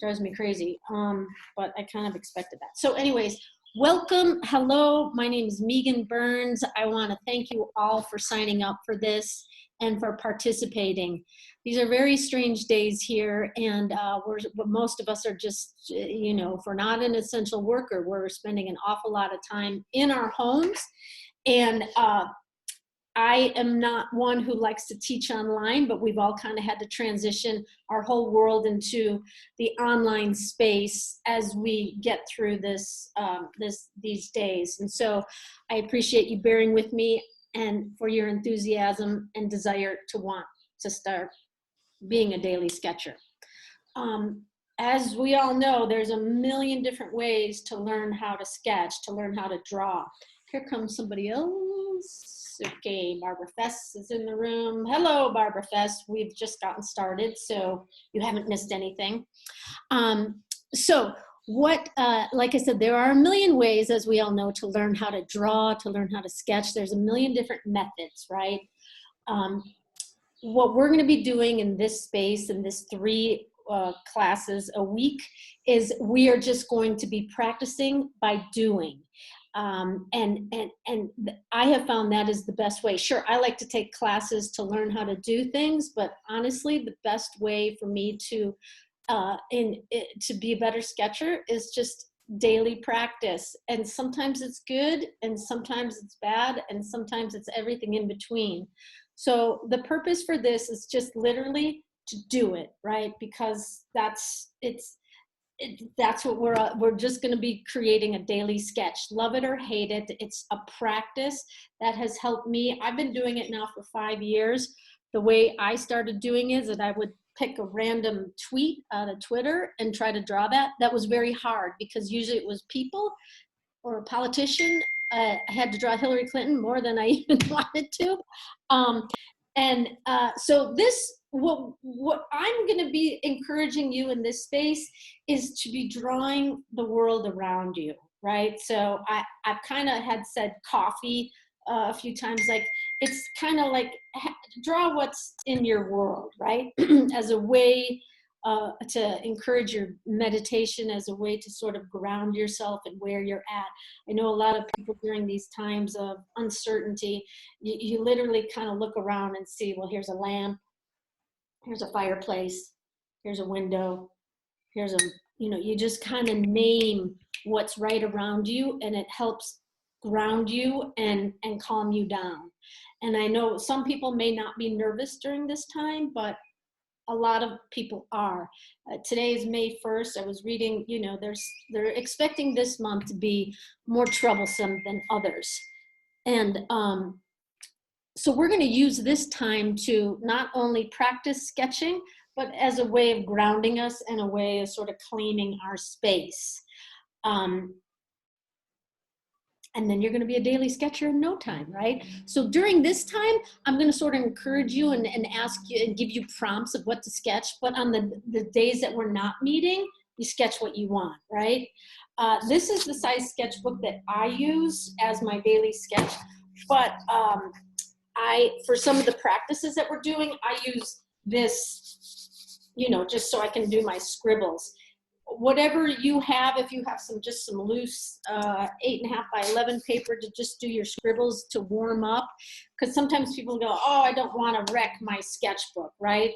drives me crazy. But I kind of expected that. So anyways, welcome. Hello, my name is Meagan Burns. I want to thank you all for signing up for this and for participating. These are very strange days here, and most of us are just, if we're not an essential worker, we're spending an awful lot of time in our homes. And I am not one who likes to teach online, but we've all kind of had to transition our whole world into the online space as we get through these days. And so I appreciate you bearing with me and for your enthusiasm and desire to want to start being a daily sketcher. As we all know, there's a million different ways to learn how to sketch, to learn how to draw. Here comes somebody else. Okay, Barbara Fess is in the room. Hello, Barbara Fess. We've just gotten started, so you haven't missed anything. Like I said, there are a million ways, as we all know, to learn how to draw, to learn how to sketch. There's a million different methods, right? What we're going to be doing in this space, in this 3 classes a week, is we are just going to be practicing by doing. And I have found that is the best way. Sure, I like to take classes to learn how to do things, but honestly, the best way for me to be a better sketcher is just daily practice. And sometimes it's good, and sometimes it's bad, and sometimes it's everything in between. So the purpose for this is just literally to do it, right? Because that's what we're just going to be creating a daily sketch. Love it or hate it, it's a practice that has helped me. I've been doing it now for 5 years. The way I started doing it is that I would pick a random tweet out of Twitter and try to draw that. That was very hard because usually it was people or a politician. I had to draw Hillary Clinton more than I even wanted to. So this, what I'm going to be encouraging you in this space is to be drawing the world around you, right? So I've kind of had said coffee a few times, like it's kind of like draw what's in your world, right? As a way to encourage your meditation, as a way to sort of ground yourself and where you're at. I know a lot of people during these times of uncertainty, you literally kind of look around and see, well, here's a lamp, here's a fireplace, here's a window, here's you just kind of name what's right around you, and it helps ground you and calm you down. And I know some people may not be nervous during this time, but a lot of people are. Today is May 1st. I was reading, they're expecting this month to be more troublesome than others. And so we're going to use this time to not only practice sketching, but as a way of grounding us and a way of sort of cleaning our space. And then you're going to be a daily sketcher in no time, right? So during this time, I'm going to sort of encourage you and ask you and give you prompts of what to sketch. But on the days that we're not meeting, you sketch what you want, right? This is the size sketchbook that I use as my daily sketch. But for some of the practices that we're doing, I use this, just so I can do my scribbles. Whatever you have, if you have just some loose 8.5 by 11 paper to just do your scribbles to warm up, because sometimes people go, oh, I don't want to wreck my sketchbook, right?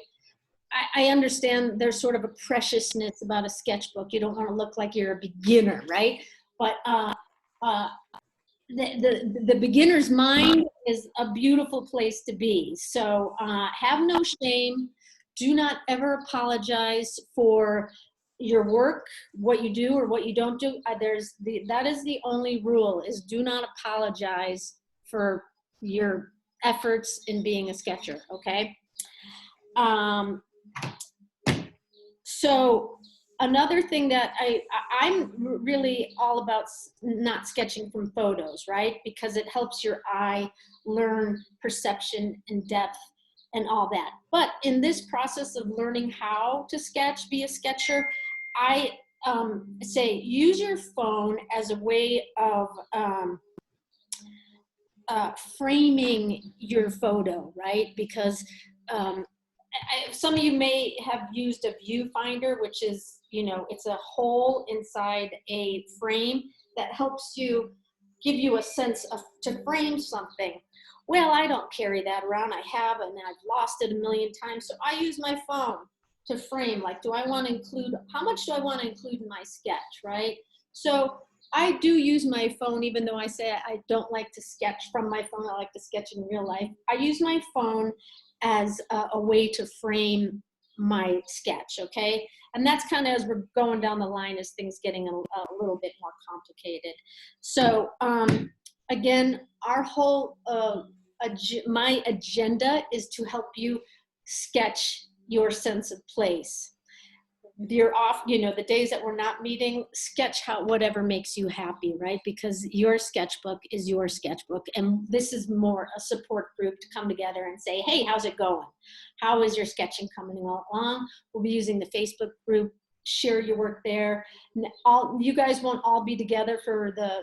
I understand there's sort of a preciousness about a sketchbook. You don't want to look like you're a beginner, right? But the beginner's mind is a beautiful place to be. So have no shame. Do not ever apologize for your work, what you do or what you don't do. That is the only rule, is do not apologize for your efforts in being a sketcher, okay? So another thing that I'm really all about not sketching from photos, right? Because it helps your eye learn perception and depth and all that. But in this process of learning how to sketch, be a sketcher, I say use your phone as a way of framing your photo, right? Because some of you may have used a viewfinder, which is, you know, it's a hole inside a frame that helps you, give you a sense of, to frame something. Well, I don't carry that around. I have, and I've lost it a million times. So I use my phone to frame. Like, do I want to include, how much do I want to include in my sketch, right? So I do use my phone, even though I say I don't like to sketch from my phone. I like to sketch in real life. I use my phone as a way to frame my sketch, okay? And that's kind of as we're going down the line, as things getting a little bit more complicated. So again, our whole, my agenda is to help you sketch your sense of place. You're off, you know, the days that we're not meeting, sketch how, whatever makes you happy, right? Because your sketchbook is your sketchbook. And this is more a support group to come together and say, hey, how's it going? How is your sketching coming along? We'll be using the Facebook group, share your work there. All, you guys won't all be together for the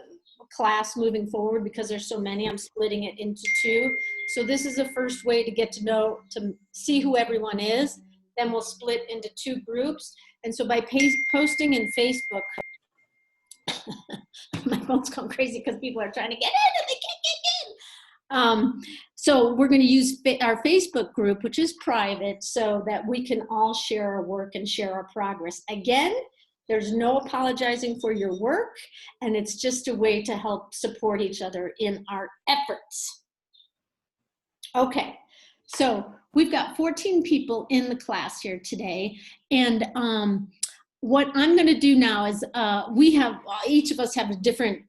class moving forward because there's so many. I'm splitting it into two. So this is the first way to get to know, to see who everyone is. Then we'll split into two groups. And so by posting in Facebook, my phone's going crazy because people are trying to get in and they can't get in. So we're going to use our Facebook group, which is private, so that we can all share our work and share our progress. Again, there's no apologizing for your work, and it's just a way to help support each other in our efforts. Okay. So we've got 14 people in the class here today, and what I'm going to do now is we have, each of us have different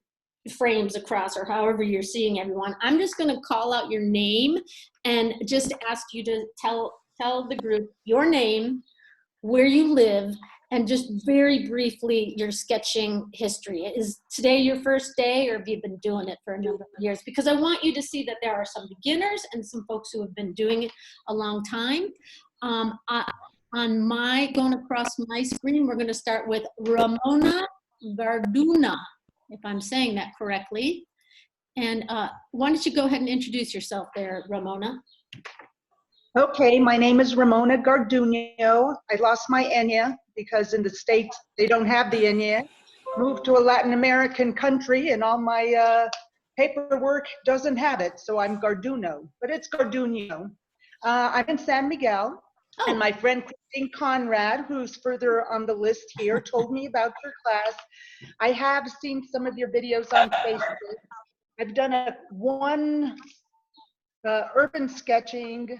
frames across, or however you're seeing everyone. I'm just going to call out your name and just ask you to tell the group your name, where you live, and just very briefly your sketching history. Is today your first day, or have you been doing it for a number of years? Because I want you to see that there are some beginners and some folks who have been doing it a long time. On my, going across my screen, we're gonna start with Ramona Garduno, if I'm saying that correctly. And why don't you go ahead and introduce yourself there, Ramona? Okay, my name is Ramona Garduno. I lost my Enya because in the States, they don't have the Enya. Moved to a Latin American country and all my paperwork doesn't have it, so I'm Garduno, but it's Garduno. I'm in San Miguel, and my friend Christine Conrad, who's further on the list here, told me about your class. I have seen some of your videos on Facebook. I've done one urban sketching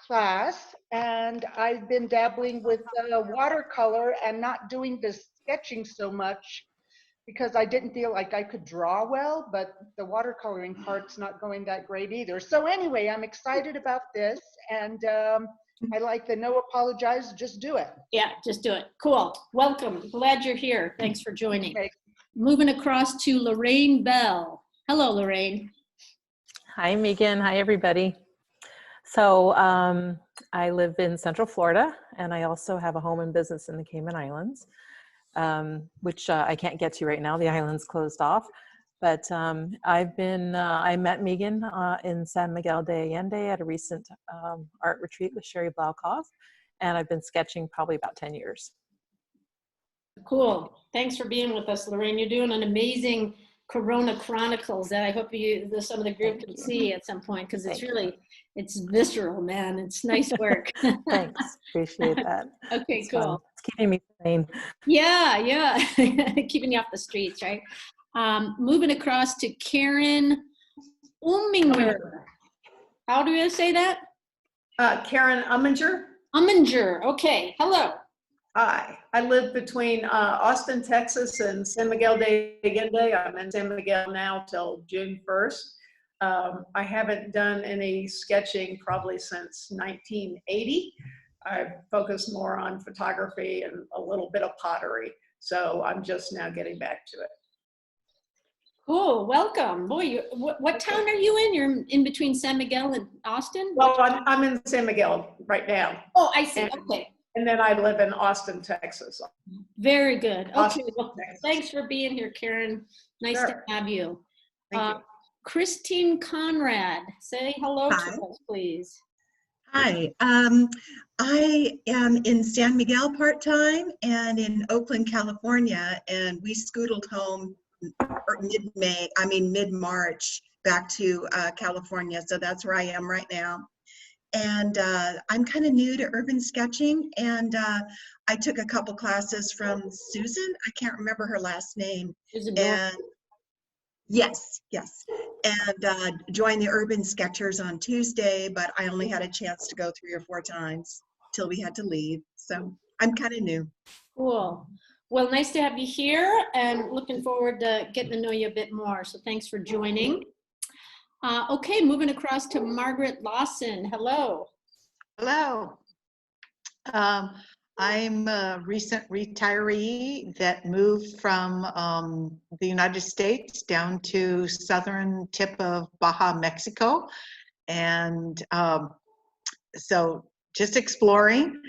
class, and I've been dabbling with watercolor and not doing the sketching so much because I didn't feel like I could draw well, but the watercoloring part's not going that great either. So anyway, I'm excited about this, and I like the no apologize, just do it. Yeah, just do it. Cool. Welcome. Glad you're here. Thanks for joining. Okay. Moving across to Lorraine Bell. Hello, Lorraine. Hi, Meagan. Hi, everybody. So I live in Central Florida, and I also have a home and business in the Cayman Islands, which I can't get to right now. The island's closed off. But I met Meagan in San Miguel de Allende at a recent art retreat with Sherry Blaukoff, and I've been sketching probably about 10 years. Cool. Thanks for being with us, Lorraine. You're doing an amazing Corona Chronicles that I hope some of the group can see at some point, because it's really, it's visceral, man. It's nice work. Thanks. Appreciate that. Okay, it's cool. Fun. It's keeping me sane. Yeah. Keeping you off the streets, right? Moving across to Karen Umminger. How do you say that? Karen Umminger. Umminger. Okay. Hello. Hi. I live between Austin, Texas and San Miguel de Allende. I'm in San Miguel now till June 1st. I haven't done any sketching probably since 1980. I've focused more on photography and a little bit of pottery. So I'm just now getting back to it. Cool. Welcome. Boy, what town are you in? You're in between San Miguel and Austin? Well, I'm in San Miguel right now. Oh, I see. Okay. And then I live in Austin, Texas. Very good. Okay. Austin, Well, Texas. thanks for being here, Karen. Nice Sure. to have you. Thank you. Christine Conrad, say hello Hi. to us, please. Hi, I am in San Miguel part-time and in Oakland, California, and we scootled home mid-March back to California, so that's where I am right now. And I'm kind of new to urban sketching, and I took a couple classes from Susan. I can't remember her last name. And yes, and joined the Urban Sketchers on Tuesday, but I only had a chance to go 3 or 4 times till we had to leave. So I'm kind of new. Cool. Well, nice to have you here and looking forward to getting to know you a bit more. So thanks for joining. Okay, moving across to Margaret Lawson. Hello. Hello. I'm a recent retiree that moved from the United States down to southern tip of Baja, Mexico. And so just exploring.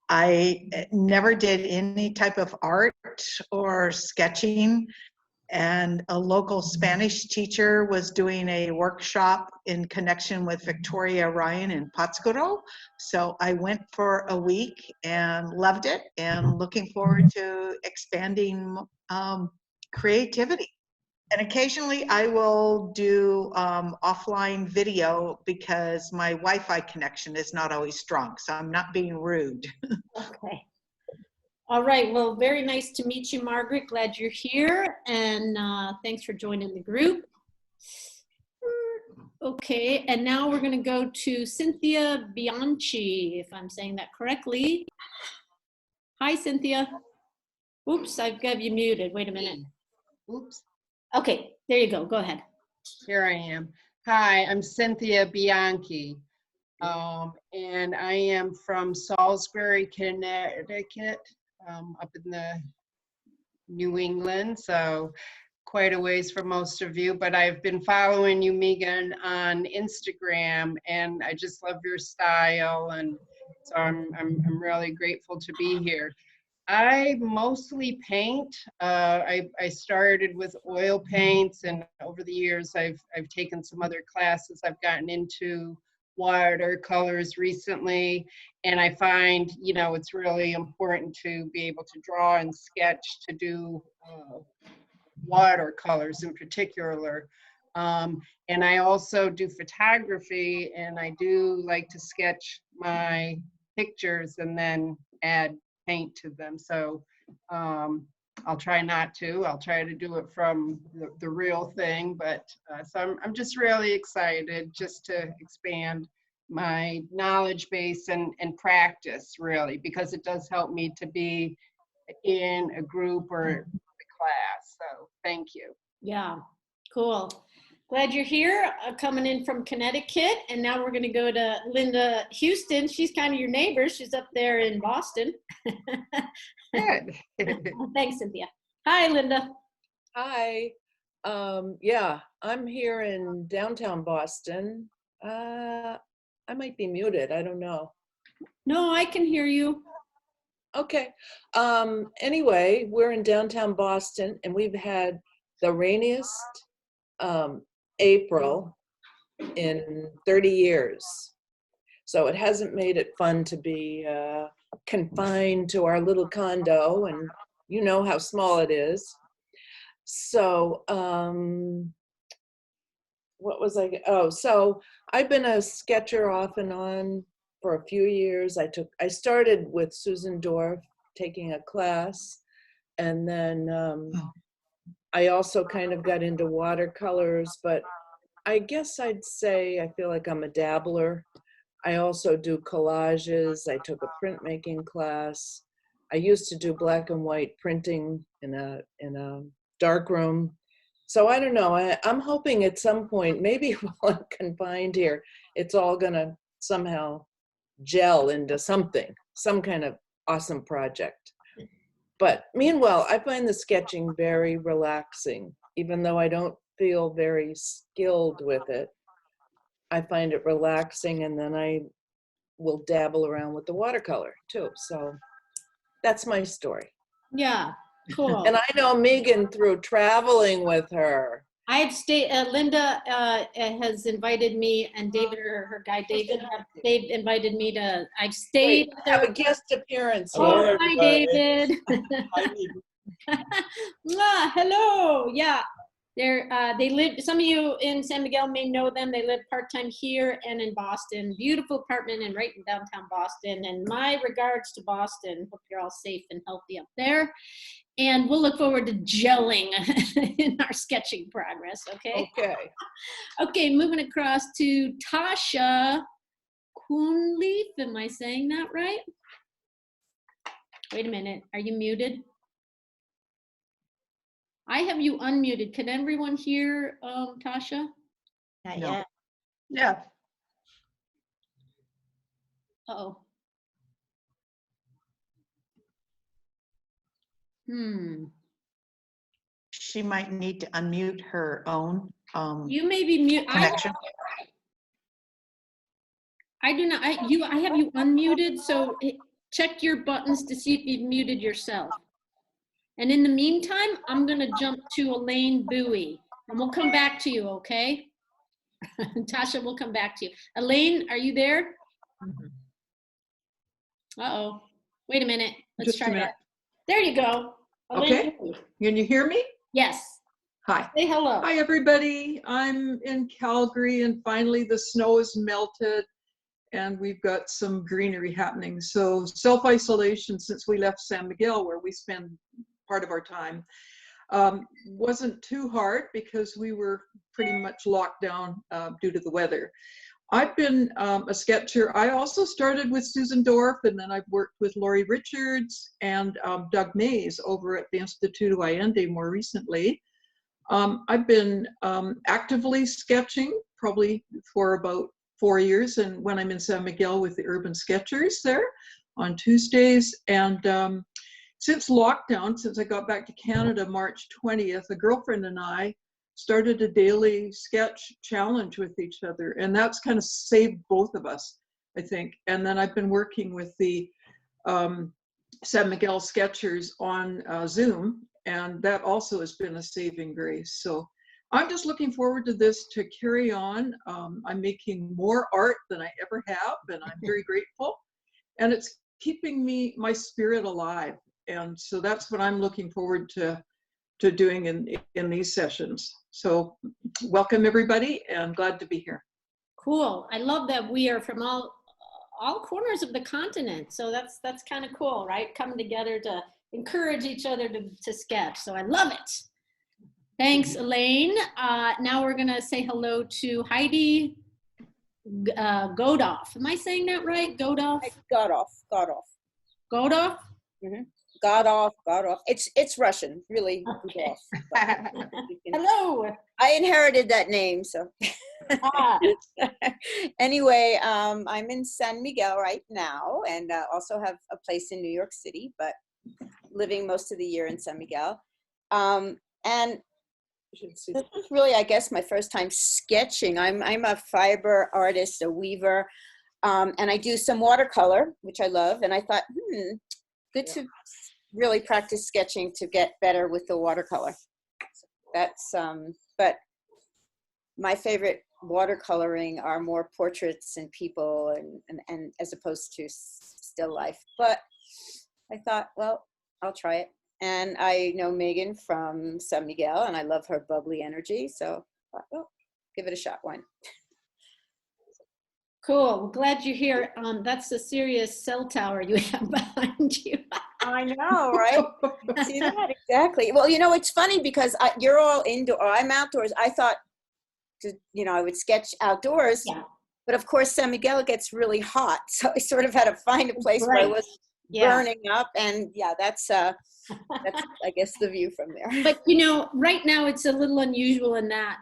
I never did any type of art or sketching. And a local Spanish teacher was doing a workshop in connection with Victoria Ryan in Pátzcuaro. So I went for a week and loved it, and looking forward to expanding creativity. And occasionally I will do offline video because my Wi-Fi connection is not always strong, so I'm not being rude. Okay. All right. Well, very nice to meet you, Margaret. Glad you're here. And thanks for joining the group. Okay. And now we're going to go to Cynthia Bianchi, if I'm saying that correctly. Hi, Cynthia. Oops, I've got you muted. Wait a minute. Oops. Okay. There you go. Go ahead. Here I am. Hi, I'm Cynthia Bianchi. And I am from Salisbury, Connecticut. Up in the New England, so quite a ways for most of you, but I've been following you, Meagan, on Instagram, and I just love your style, and so I'm really grateful to be here. I mostly paint. I started with oil paints, and over the years I've taken some other classes. I've gotten into watercolors recently, and I find, you know, it's really important to be able to draw and sketch to do watercolors in particular. And I also do photography, and I do like to sketch my pictures and then add paint to them. So I'll try not to. I'll try to do it from the real thing, but so I'm just really excited just to expand my knowledge base and practice, really, because it does help me to be in a group or a class. So thank you. Yeah, cool. Glad you're here, coming in from Connecticut. And now we're going to go to Linda Houston. She's kind of your neighbor. She's up there in Boston. Good. Thanks, Cynthia. Hi, Linda. Hi. Yeah, I'm here in downtown Boston. I might be muted. I don't know. No, I can hear you. Okay. Anyway, we're in downtown Boston, and we've had the rainiest April in 30 years. So it hasn't made it fun to be confined to our little condo, and you know how small it is. So what was I? Oh, so I've been a sketcher off and on for a few years. I started with Susan Dorff taking a class, and then I also kind of got into watercolors, but I guess I'd say I feel like I'm a dabbler. I also do collages. I took a printmaking class. I used to do black and white printing in a dark room. So I don't know, I'm hoping at some point, maybe while I'm confined here, it's all gonna somehow gel into something, some kind of awesome project. But meanwhile, I find the sketching very relaxing, even though I don't feel very skilled with it. I find it relaxing, and then I will dabble around with the watercolor too. So that's my story. Yeah, cool. And I know Meagan through traveling with her. I've stayed, Linda has invited me, and David, her guy David, they've invited me to, I've stayed. Wait, have a guest appearance. Oh, here. hi, David. Hello. Yeah. They live, some of you in San Miguel may know them. They live part-time here and in Boston. Beautiful apartment and right in downtown Boston. And my regards to Boston. Hope you're all safe and healthy up there. And we'll look forward to gelling in our sketching progress, okay? Okay. Okay, moving across to Tasha Conley. Am I saying that right? Wait a minute, are you muted? I have you unmuted. Can everyone hear Tasha? Not No. yet. Yeah. Uh-oh. She might need to unmute her own You may be mute. connection. I do not. I have you unmuted. So check your buttons to see if you've muted yourself. And in the meantime, I'm going to jump to Elaine Bowie, and we'll come back to you. Okay, Tasha, we'll come back to you. Elaine, are you there? Uh-oh. Wait a minute. Let's Just a try minute. that. There you go. Elaine Okay. Bowie. Can you hear me? Yes. Hi. Say hello. Hi, everybody. I'm in Calgary, and finally the snow is melted, and we've got some greenery happening. So self-isolation since we left San Miguel, where we spend part of our time, wasn't too hard because we were pretty much locked down due to the weather. I've been a sketcher. I also started with Susan Dorff, and then I've worked with Laurie Richards and Doug Mays over at the Instituto Allende more recently. I've been actively sketching probably for about 4 years, and when I'm in San Miguel with the Urban Sketchers there on Tuesdays. And since lockdown, since I got back to Canada March 20th, a girlfriend and I started a daily sketch challenge with each other, and that's kind of saved both of us, I think. And then I've been working with the San Miguel Sketchers on Zoom, and that also has been a saving grace. So I'm just looking forward to this to carry on. I'm making more art than I ever have, and I'm very grateful. And it's keeping my spirit alive. And so that's what I'm looking forward to doing in these sessions. So welcome everybody, and glad to be here. Cool. I love that we are from all corners of the continent. So that's kind of cool, right? Coming together to encourage each other to sketch. So I love it. Thanks, Elaine. Now we're gonna say hello to Heidi Godoff. Am I saying that right? Godoff? Godoff. Godoff? Godoff. It's Russian, really. Okay. Godoff. Hello. I inherited that name, so. Anyway, I'm in San Miguel right now, and also have a place in New York City, but living most of the year in San Miguel. And this is really, I guess, my first time sketching. I'm a fiber artist, a weaver, and I do some watercolor, which I love. And I thought, good to really practice sketching to get better with the watercolor. That's, but my favorite watercoloring are more portraits and people and as opposed to still life. But I thought, well, I'll try it. And I know Meagan from San Miguel, and I love her bubbly energy. So I thought, well, give it a shot. Why not? Cool. Glad you're here. That's a serious cell tower you have behind you. I know, right? See that? Exactly. Well, it's funny because you're all indoor. I'm outdoors. I thought, I would sketch outdoors. Yeah. But of course, San Miguel gets really hot. So I sort of had to find a place where I was burning up. And that's I guess the view from there. But right now it's a little unusual in that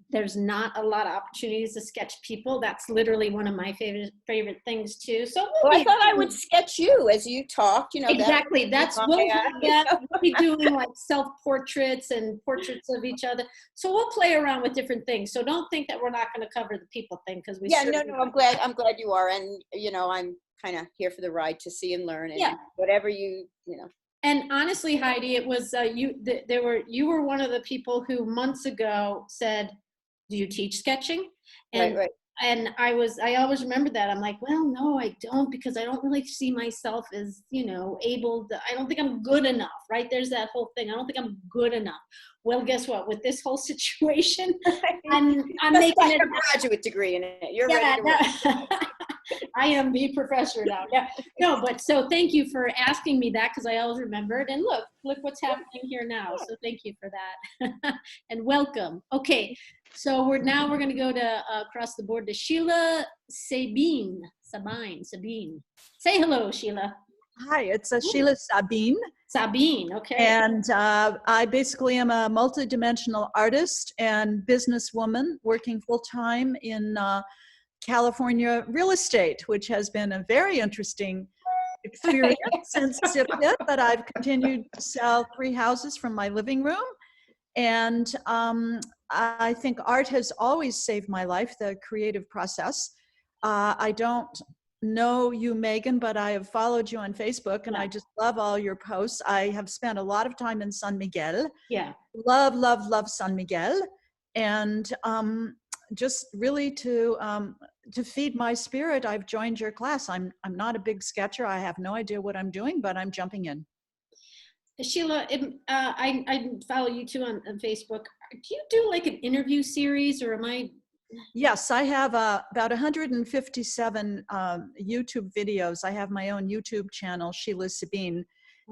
there's not a lot of opportunities to sketch people. That's literally one of my favorite things too. So I thought I would sketch you as you talked. Exactly. That's what we'll be doing, like self-portraits and portraits of each other. So we'll play around with different things. So don't think that we're not going to cover the people thing because we. No. I'm glad you are, and I'm kind of here for the ride to see and learn, and whatever you. And honestly, Heidi, it was you were one of the people who months ago said, "Do you teach sketching?" And Right. and I always remember that. I'm like, well, no, I don't, because I don't really see myself as, able to, I don't think I'm good enough, right? There's that whole thing. I don't think I'm good enough. Well, guess what? With this whole situation, I'm Just making got it. a graduate degree in it. You're ready to work. I am the professor now. Yeah. No, but so thank you for asking me that, because I always remembered. And look what's happening here now. So thank you for that. And welcome. Okay. So we're going to go to across the board to Sheila Sabine. Say hello, Sheila. Hi, it's Sheila Sabine. Sabine, okay. And I basically am a multidimensional artist and businesswoman working full-time in California real estate, which has been a very interesting experience since it hit, but I've continued to sell 3 houses from my living room. And I think art has always saved my life, the creative process. I don't know you, Meagan, but I have followed you on Facebook, and I just love all your posts. I have spent a lot of time in San Miguel. Yeah. Love, love, love San Miguel. And just really to feed my spirit, I've joined your class. I'm not a big sketcher. I have no idea what I'm doing, but I'm jumping in. Sheila, I follow you too on Facebook. Do you do like an interview series, or am I? Yes, I have about 157 YouTube videos. I have my own YouTube channel, Sheila Sabine.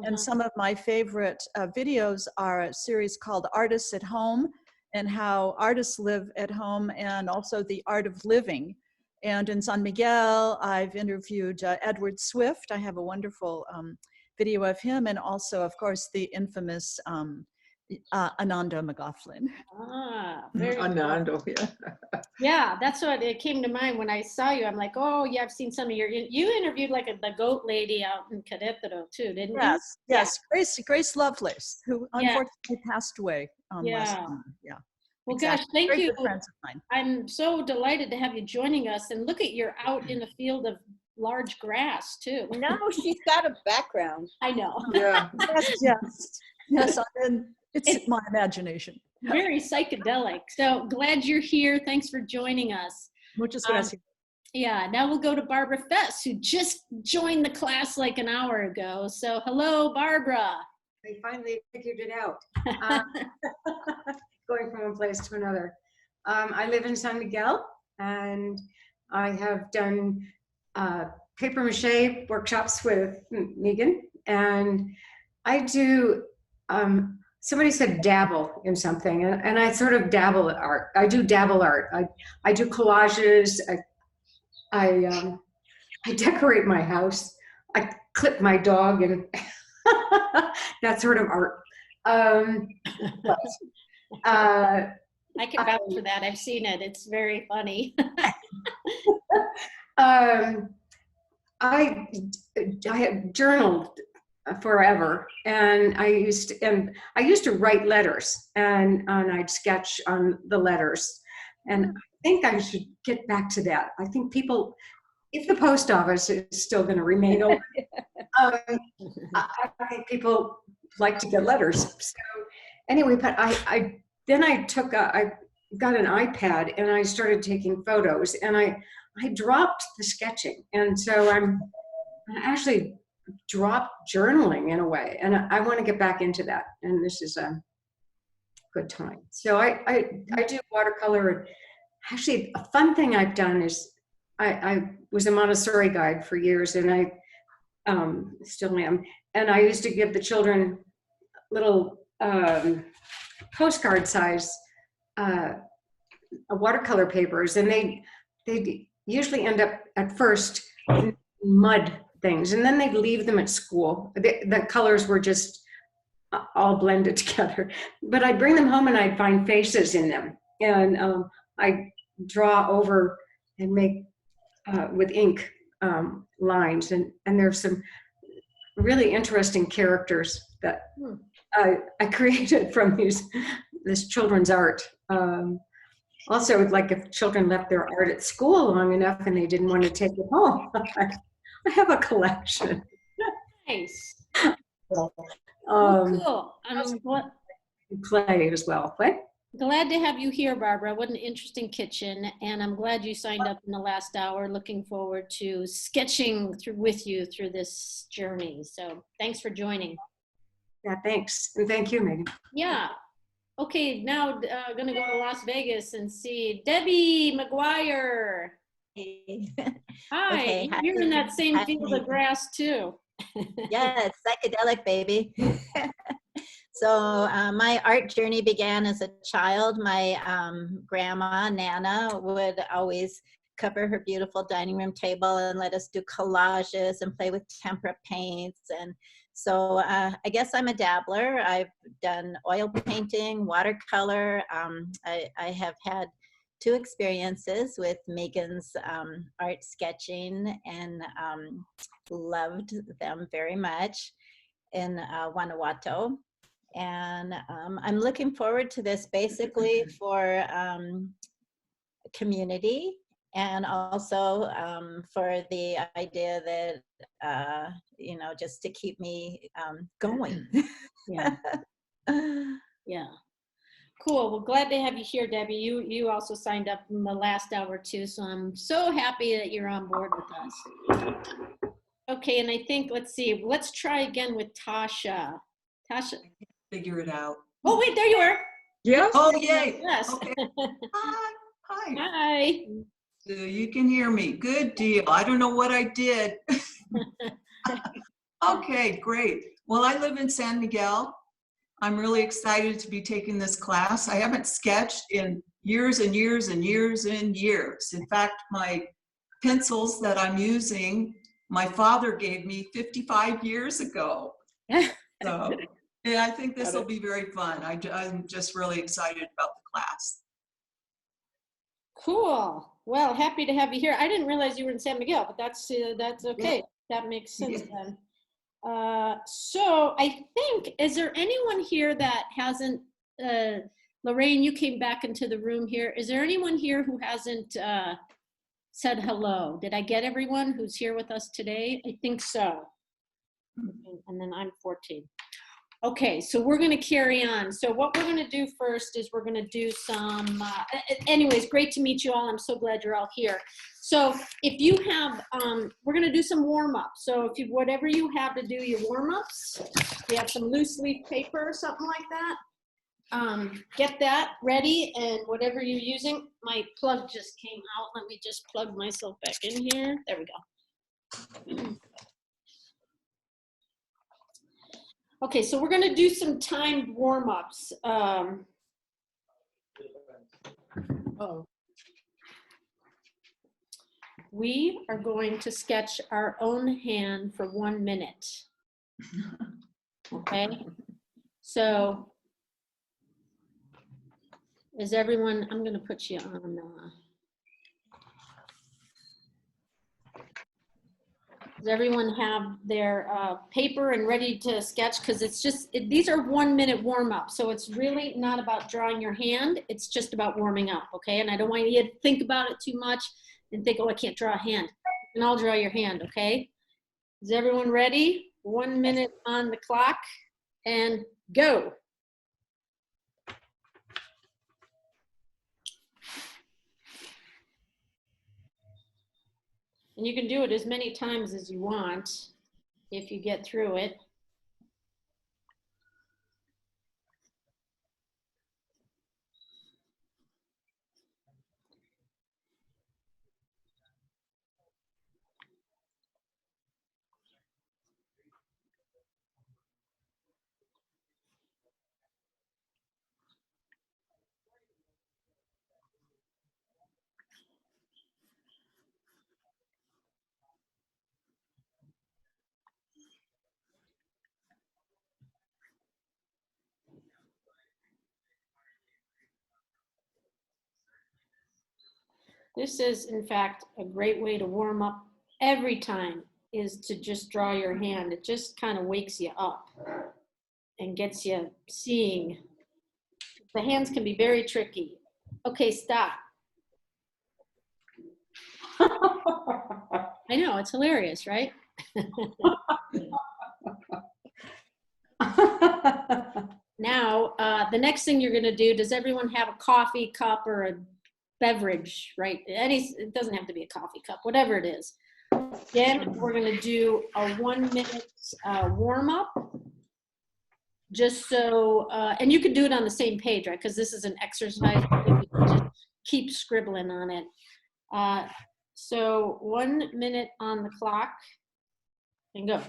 And some of my favorite videos are a series called Artists at Home, and how artists live at home, and also the art of living. And in San Miguel, I've interviewed Edward Swift. I have a wonderful video of him, and also, of course, the infamous Ananda McLaughlin. Very Ananda, yeah. Yeah, that's what it came to mind when I saw you. I'm like, oh yeah, I've seen some of you interviewed like the goat lady out in Querétaro too, didn't you? Yes, Grace Lovelace, who unfortunately passed away last summer. Yeah. Well, exactly. gosh, thank Very you. good friends of mine. I'm so delighted to have you joining us. And look, you're out in a field of large grass too. No, she's got a background. I know. Yeah. Yes. It's my imagination. Very psychedelic. So glad you're here. Thanks for joining us. Muchas gracias. Yeah, now we'll go to Barbara Fess, who just joined the class like an hour ago. So hello, Barbara. I finally figured it out. Going from one place to another. I live in San Miguel, and I have done paper mache workshops with Meagan, and I do, somebody said dabble in something, and I sort of dabble at art. I do dabble art. I do collages. I decorate my house. I clip my dog, and that sort of art. I can vouch for that. I've seen it. It's very funny. I have journaled forever, and I used to write letters, and I'd sketch on the letters, and I think I should get back to that. I think people, if the post office is still going to remain open, I think people like to get letters. So anyway, but I got an iPad, and I started taking photos, and I dropped the sketching, and so I actually dropped journaling in a way, and I want to get back into that, and this is a good time. So I do watercolor. Actually, a fun thing I've done is I was a Montessori guide for years, and I still am, and I used to give the children little postcard size watercolor papers, and they'd usually end up at first in mud things, and then they'd leave them at school. The colors were just all blended together, but I'd bring them home and I'd find faces in them, and I'd draw over and make with ink lines, and there's some really interesting characters that I created from this children's art. Also, like if children left their art at school long enough and they didn't want to take it home, I have a collection. Nice. Cool. Play as well. What? Glad to have you here, Barbara. What an interesting kitchen. And I'm glad you signed up in the last hour. Looking forward to sketching with you through this journey. So thanks for joining. Yeah, thanks. And thank you, Megan. Yeah. Okay, now going to go to Las Vegas and see Debbie Mcguire. Hey. Hi, Okay, hi, you're in that same hi, field of Megan. grass too. Yes, psychedelic baby. So my art journey began as a child. My grandma, Nana, would always cover her beautiful dining room table and let us do collages and play with tempera paints. And so I guess I'm a dabbler. I've done oil painting, watercolor. I have had 2 experiences with Meagan's art sketching and loved them very much in Guanajuato. And I'm looking forward to this basically for community, and also for the idea that, you know, just to keep me going. Yeah. Yeah. Cool. Well, glad to have you here, Debbie. You also signed up in the last hour too, so I'm so happy that you're on board with us. Okay, and I think, let's try again with Tasha. Tasha. Figure it out. Oh, wait, there you are. Yes. Oh, yay. Yes. Okay. Hi. Hi. So you can hear me. Good deal. I don't know what I did. Okay, great. Well, I live in San Miguel. I'm really excited to be taking this class. I haven't sketched in years and years and years and years. In fact, my pencils that I'm using, my father gave me 55 years ago. So yeah, I think this will be very fun. I'm just really excited about the class. Cool. Well, happy to have you here. I didn't realize you were in San Miguel, but that's okay. That makes sense then. So I think, is there anyone here that hasn't, Lorraine, you came back into the room here. Is there anyone here who hasn't said hello? Did I get everyone who's here with us today? I think so. And then I'm 14. Okay, so we're going to carry on. So what we're going to do first is we're going to do some, anyways, great to meet you all. I'm so glad you're all here. So if you have, we're going to do some warm-ups. So if you, whatever you have to do your warm-ups, you have some loose leaf paper or something like that, get that ready, and whatever you're using, my plug just came out. Let me just plug myself back in here. There we go. Okay, so we're going to do some timed warm-ups. We are going to sketch our own hand for 1 minute. Okay, so is everyone, I'm going to put you on. Does everyone have their paper and ready to sketch? Because it's just, these are 1 minute warm up. So it's really not about drawing your hand. It's just about warming up, okay? And I don't want you to think about it too much and think, oh, I can't draw a hand. And I'll draw your hand, okay? Is everyone ready? 1 minute on the clock and go. And you can do it as many times as you want if you get through it. This is, in fact, a great way to warm up every time, is to just draw your hand. It just kind of wakes you up and gets you seeing. The hands can be very tricky. Okay, stop. I know, it's hilarious, right? Now, the next thing you're gonna do, does everyone have a coffee cup or a beverage, right? It doesn't have to be a coffee cup, whatever it is. Then we're gonna do a 1 minute warm up. Just so, and you could do it on the same page, right? Because this is an exercise. You can just keep scribbling on it. So 1 minute on the clock and go.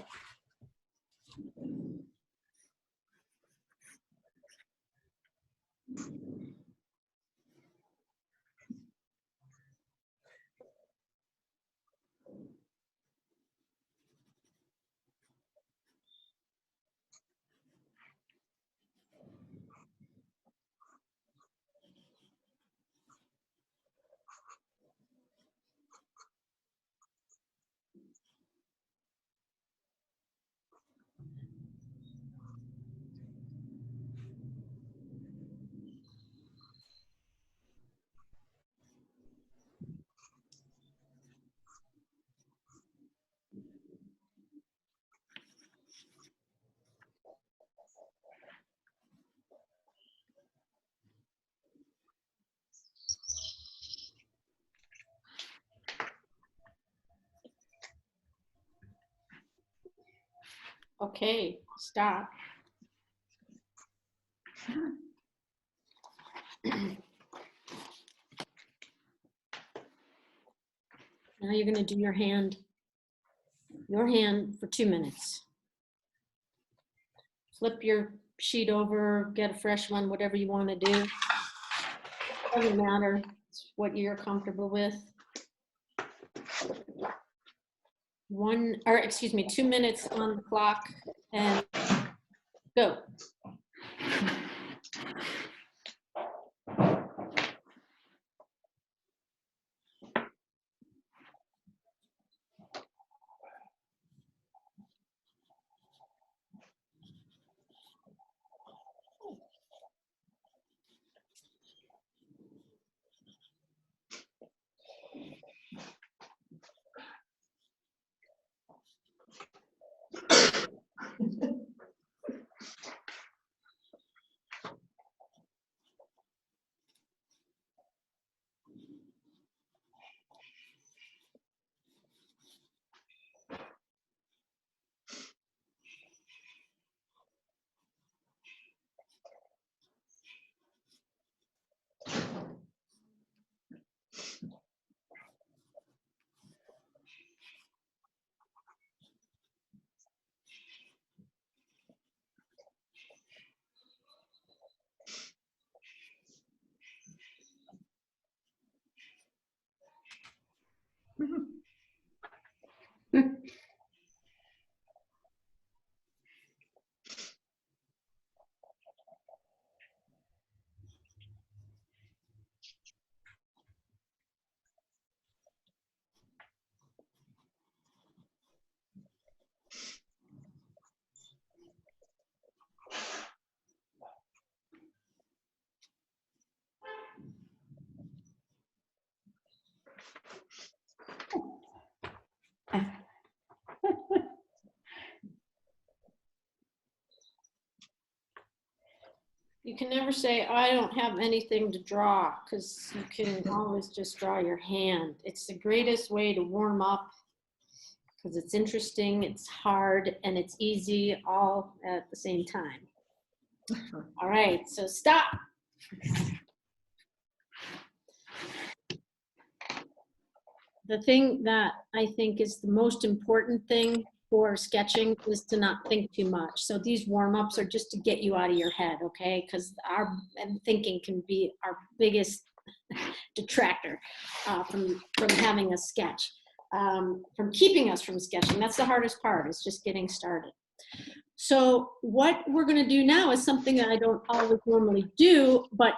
Okay, stop. Now you're gonna do your hand for 2 minutes. Flip your sheet over, get a fresh one, whatever you wanna do. Doesn't matter, it's what you're comfortable with. 2 minutes on the clock and go. You can never say, I don't have anything to draw, because you can always just draw your hand. It's the greatest way to warm up, because it's interesting, it's hard, and it's easy all at the same time. All right, so stop. The thing that I think is the most important thing for sketching is to not think too much. So these warm-ups are just to get you out of your head, okay? Because our thinking can be our biggest detractor from having a sketch, from keeping us from sketching. That's the hardest part, is just getting started. So what we're gonna do now is something that I don't always normally do, but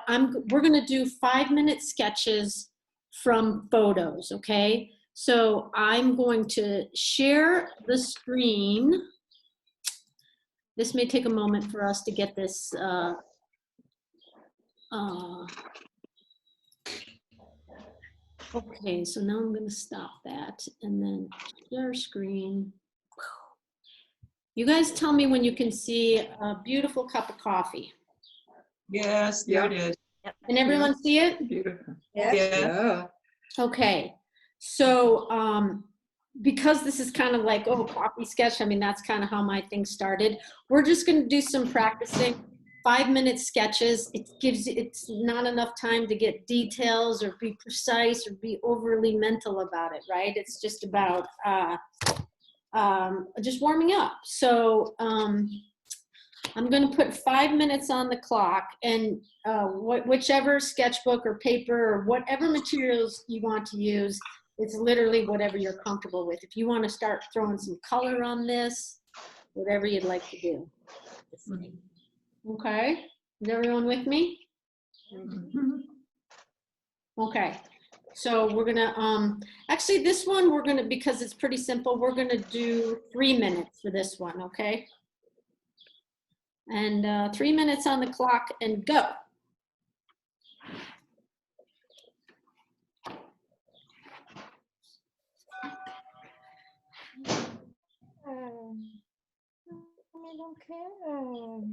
we're gonna do 5-minute sketches from photos, okay? So I'm going to share the screen. This may take a moment for us to get this. Okay, so now I'm going to stop that and then share screen. You guys tell me when you can see a beautiful cup of coffee. Yes, there it is. Can everyone see it? Beautiful. Yes. Yeah. Okay. So because this is kind of like, oh, coffee sketch, I mean, that's kind of how my thing started. We're just going to do some practicing. 5-minute sketches. It's not enough time to get details or be precise or be overly mental about it, right? It's just about just warming up. So I'm going to put 5 minutes on the clock, and whichever sketchbook or paper or whatever materials you want to use, it's literally whatever you're comfortable with. If you want to start throwing some color on this, whatever you'd like to do. Okay, is everyone with me? Okay, so we're gonna, actually this one we're gonna, because it's pretty simple, we're gonna do 3 minutes for this one, okay? And 3 minutes on the clock and go. I don't care.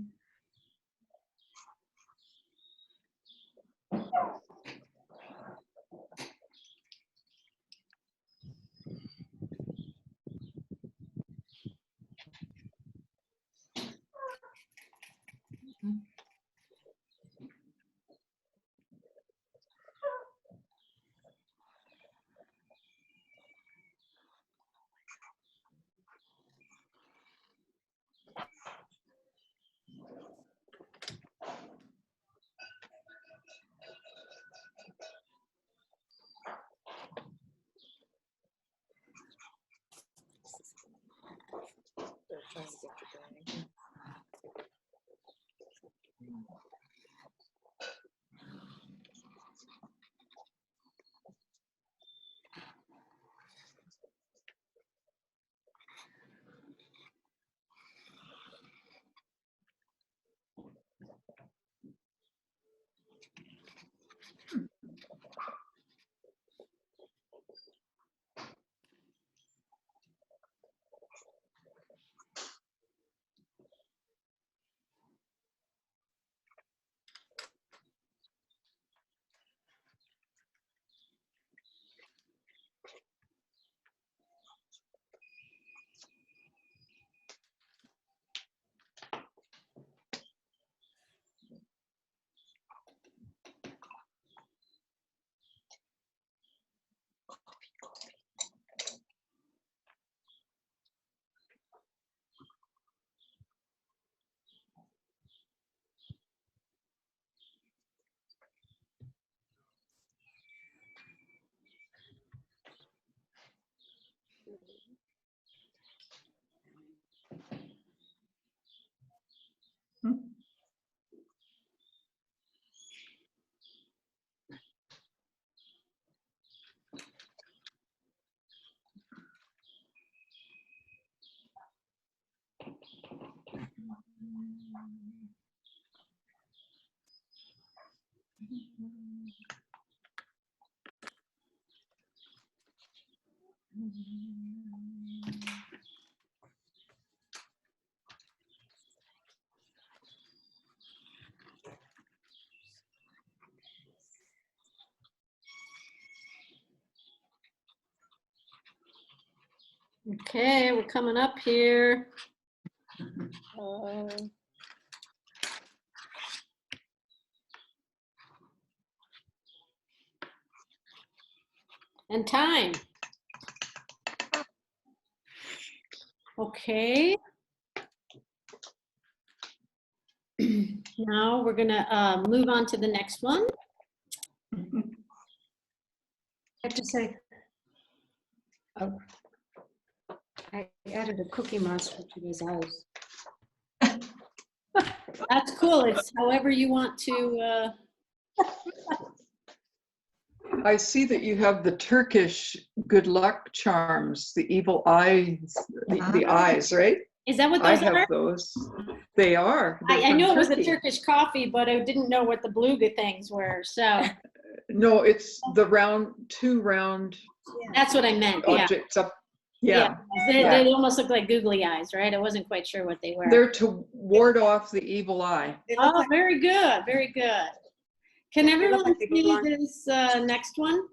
Okay, we're coming up here. And time. Okay. Now we're gonna move on to the next one. I have to say, I added a Cookie Monster to his eyes. That's cool. It's however you want to. I see that you have the Turkish good luck charms, the evil eyes, the eyes, right? Is that what I those have are? those. They are. They're I from knew it was a Turkey. Turkish coffee, but I didn't know what the beluga things were. So No, it's the two round that's what I meant. Yeah. objects up. Yeah. They almost look like googly eyes, right? I wasn't quite sure what they were. They're to ward off the evil eye. Oh, very good, very good. Can everyone like they see belong. this next one?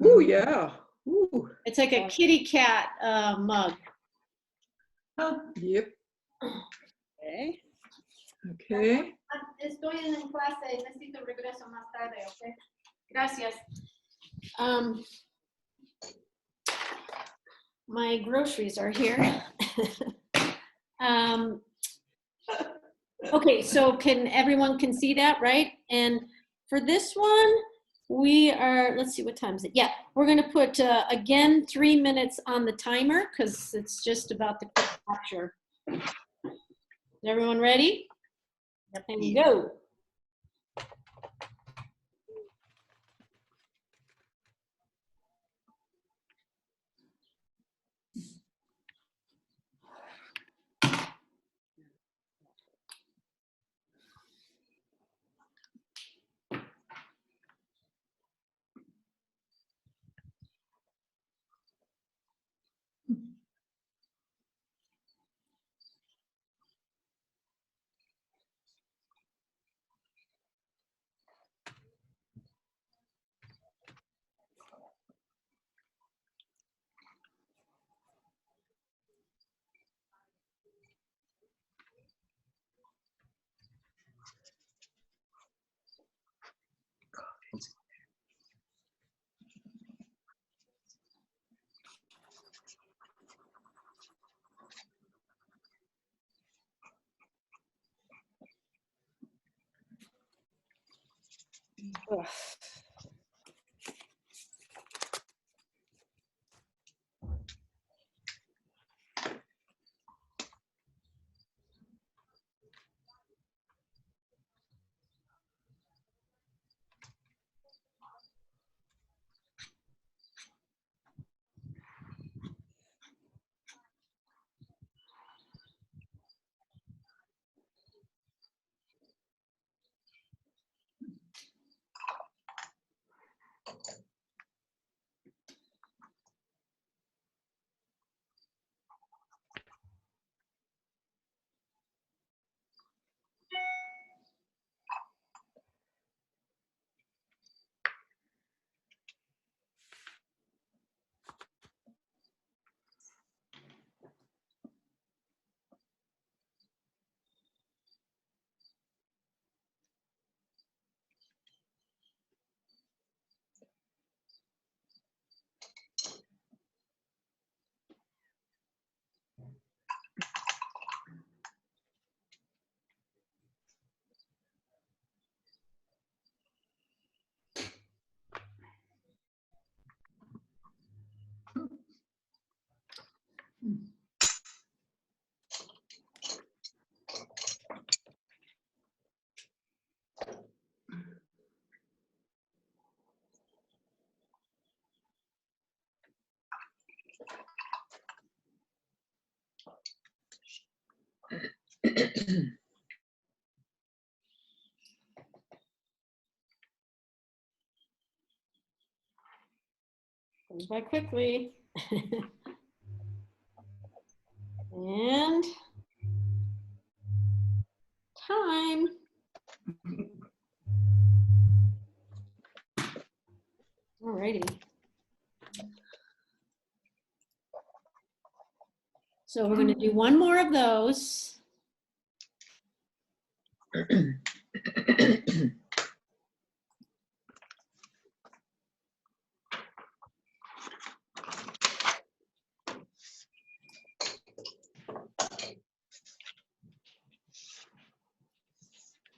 Ooh, yeah. Ooh. It's like a kitty cat mug. Yep. Okay. Okay. Estoy en clase, necesito regreso más tarde, okay? Gracias. My groceries are here. Okay, so everyone can see that, right? And for this one, we are, let's see, what time is it? Yeah, we're gonna put, again, 3 minutes on the timer because it's just about the quick capture. Is everyone ready? Here we go. Ugh. Goes by quickly. And time. Alrighty. So we're going to do one more of those.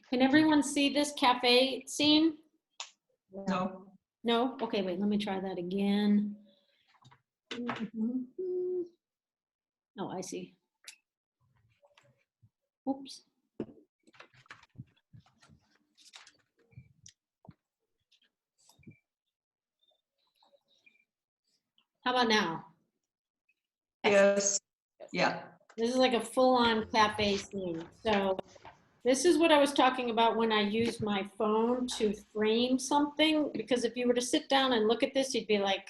Can everyone see this cafe scene? No. No? Okay, wait, let me try that again. Oh, I see. Oops. How about now? Yes. Yeah. This is like a full-on cafe scene. So this is what I was talking about when I use my phone to frame something, because if you were to sit down and look at this, you'd be like,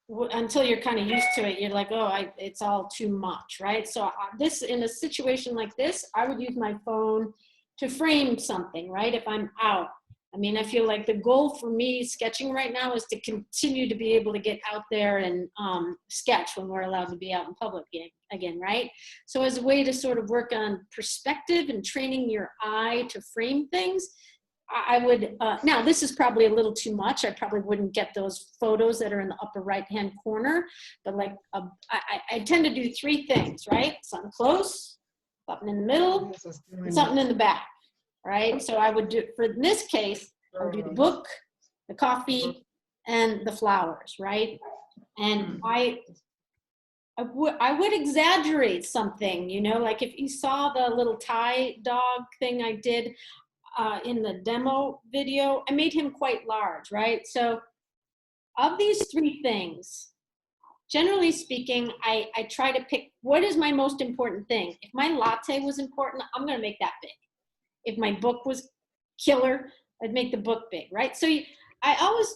until you're kind of used to it, you're like, oh, it's all too much, right? So this, in a situation like this, I would use my phone to frame something, right? If I'm out. I mean, I feel like the goal for me sketching right now is to continue to be able to get out there and sketch when we're allowed to be out in public again, right? So as a way to sort of work on perspective and training your eye to frame things, I would, now this is probably a little too much. I probably wouldn't get those photos that are in the upper right-hand corner, but like, I tend to do three things, right? Something close, something in the middle, and something in the back, right? So I would do, for this case, I would do the book, the coffee, and the flowers, right? And I would exaggerate something, you know, like if you saw the little Thai dog thing I did, in the demo video, I made him quite large, right? So of these three things, generally speaking, I try to pick what is my most important thing. If my latte was important, I'm gonna make that big. If my book was killer, I'd make the book big, right? So I always,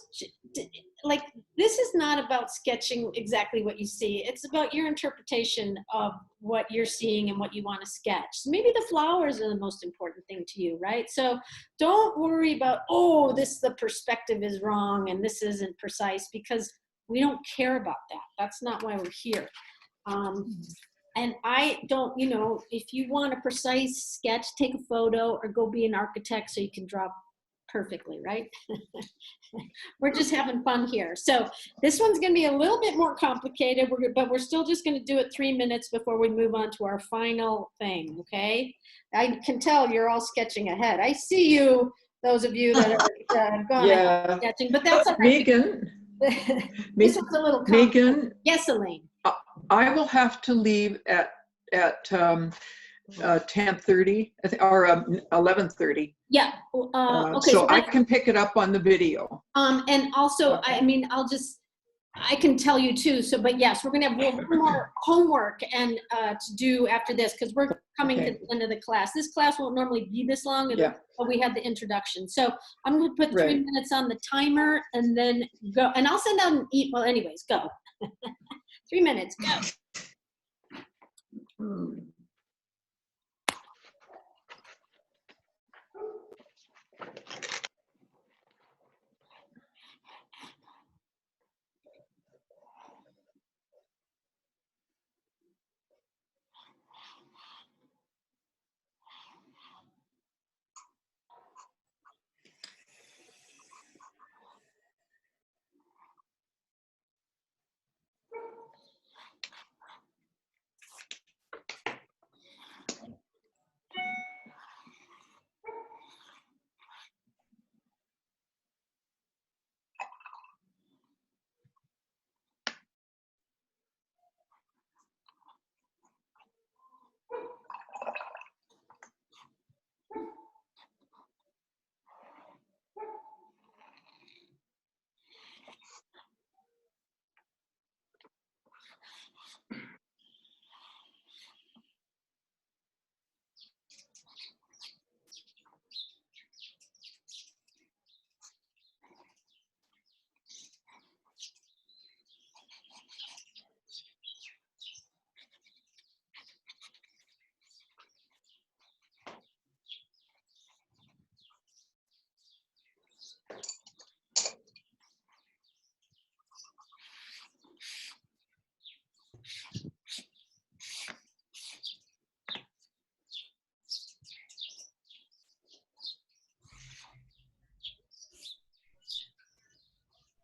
like, this is not about sketching exactly what you see. It's about your interpretation of what you're seeing and what you want to sketch. So maybe the flowers are the most important thing to you, right? So don't worry about, oh, the perspective is wrong and this isn't precise, because we don't care about that. That's not why we're here. And I don't, you know, if you want a precise sketch, take a photo or go be an architect so you can draw perfectly, right? We're just having fun here. So this one's going to be a little bit more complicated, but we're still just going to do it 3 minutes before we move on to our final thing, okay? I can tell you're all sketching ahead. I see you, those of you that are gone ahead sketching, but that's all right. Meagan. This one's a little complicated. Meagan. Yes, Elaine. I will have to leave at 10:30 or 11:30. Yeah. Okay. So I can pick it up on the video. And also, I mean, I can tell you too. So, but yes, we're gonna have one more homework and to do after this, because we're coming to the end of the class. This class won't normally be this long, but we had the introduction. So I'm gonna put 3 minutes on the timer and then go. And I'll send out an well, anyways, go. 3 minutes, go.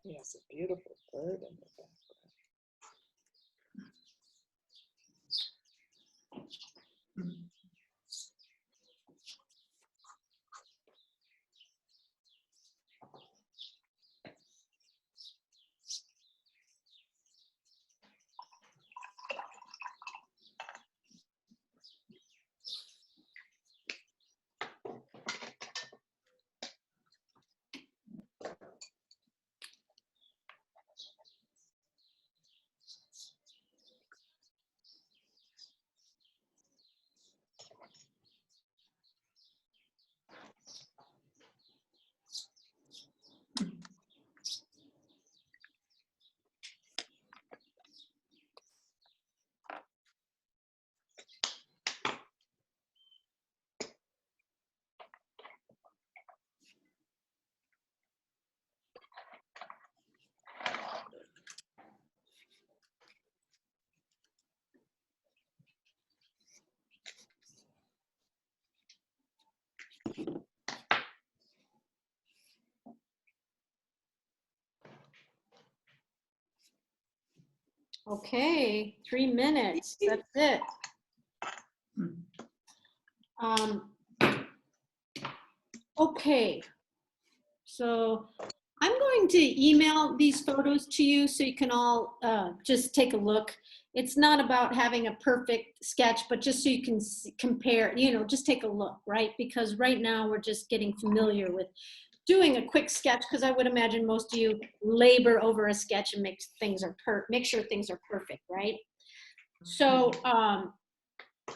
Yes, a beautiful bird in the background. Okay, 3 minutes, that's it. Okay, so I'm going to email these photos to you so you can all just take a look. It's not about having a perfect sketch, but just so you can compare, you know, just take a look, right? Because right now we're just getting familiar with doing a quick sketch, because I would imagine most of you labor over a sketch and make sure things are perfect, right? So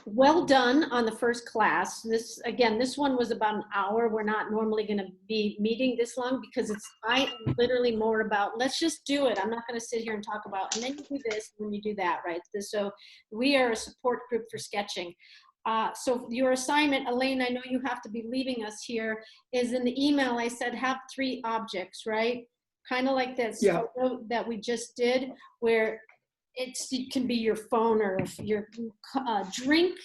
well done on the first class. This, again, this one was about an hour. We're not normally going to be meeting this long because I am literally more about, let's just do it. I'm not going to sit here and talk about, and then you do this, and then you do that, right? So we are a support group for sketching. So your assignment, Elaine, I know you have to be leaving us here, is in the email I said have 3 objects, right? Kind of like this photo that we just did, where it can be your phone or your drink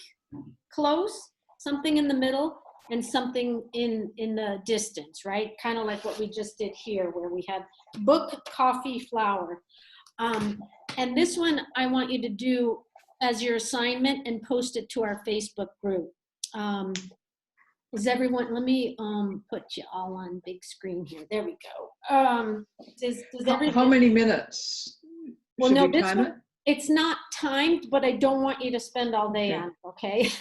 close, something in the middle, and something in the distance, right? Kind of like what we just did here, where we had book, coffee, flower. And this one I want you to do as your assignment and post it to our Facebook group. Is everyone, let me put you all on big screen here. There we go. Does everyone, how many minutes? well, Should no, we this time one, it? it's not timed, but I don't want you to spend all day on it, okay?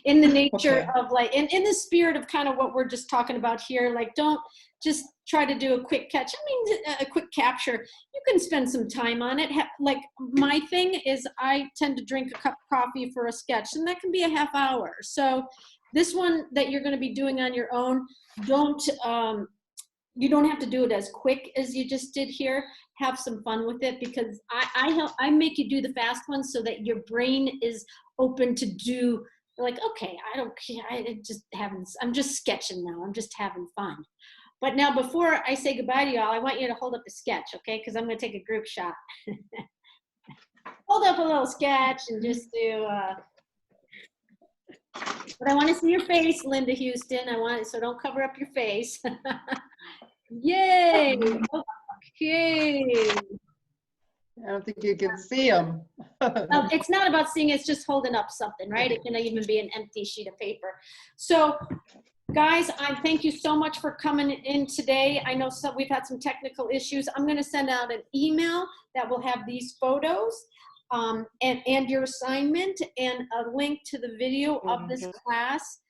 In the nature of like, in the spirit of kind of what we're just talking about here, like don't just try to do a quick catch. I mean, a quick capture. You can spend some time on it. Like my thing is I tend to drink a cup of coffee for a sketch, and that can be a half hour. So this one that you're gonna be doing on your own, you don't have to do it as quick as you just did here. Have some fun with it, because I make you do the fast ones so that your brain is open to do, like, okay, I don't care, I'm just sketching now, I'm just having fun. But now before I say goodbye to y'all, I want you to hold up a sketch, okay? Because I'm gonna take a group shot. Hold up a little sketch and just do, but I want to see your face, Linda Houston. So don't cover up your face. Yay! Okay. I don't think you can see them. It's not about seeing, it's just holding up something, right? It can even be an empty sheet of paper. So guys, I thank you so much for coming in today. I know we've had some technical issues. I'm going to send out an email that will have these photos and your assignment and a link to the video of this class.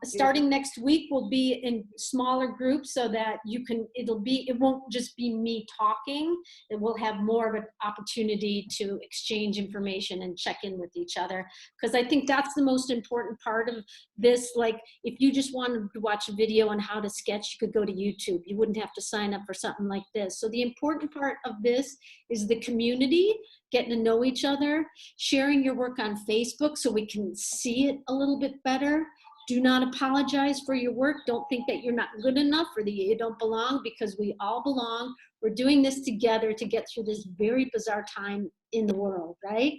Starting next week, we'll be in smaller groups so that it won't just be me talking. It will have more of an opportunity to exchange information and check in with each other. Because I think that's the most important part of this. Like, if you just wanted to watch a video on how to sketch, you could go to YouTube. You wouldn't have to sign up for something like this. So the important part of this is the community, getting to know each other, sharing your work on Facebook so we can see it a little bit better. Do not apologize for your work. Don't think that you're not good enough or that you don't belong, because we all belong. We're doing this together to get through this very bizarre time in the world, right?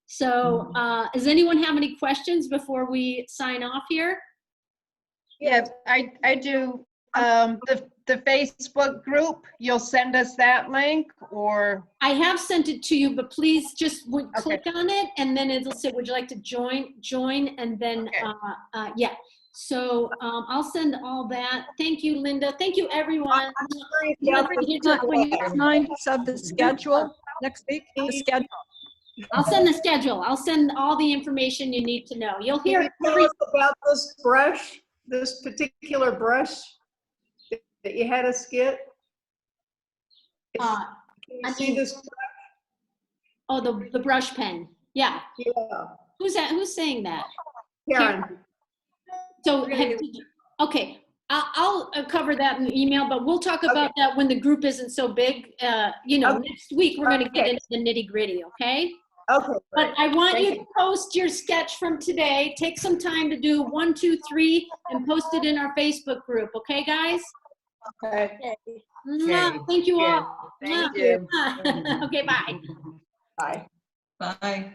So does anyone have any questions before we sign off here? Yeah, I do. The Facebook group, you'll send us that link, or? I have sent it to you, but please just click on it, and then it'll say, would you like to join, and then, yeah. So I'll send all that. Thank you, Linda. Thank you, everyone. Will you remind us of the schedule next week? The schedule. I'll send the schedule. I'll send all the information you need to know. You'll hear Can you tell us about this brush, this particular brush that you had us get? Can you see this brush? Oh, the brush pen. Yeah. Yeah. Who's that? Who's saying that? Karen. So, okay. I'll cover that in the email, but we'll talk about that when the group isn't so big. Next week we're going to get into the nitty gritty. Okay. Okay. But I want you to post your sketch from today. Take some time to do 1, 2, 3 and post it in our Facebook group. Okay, guys? Okay. Thank you all. Thank you. Okay, bye. Bye. Bye.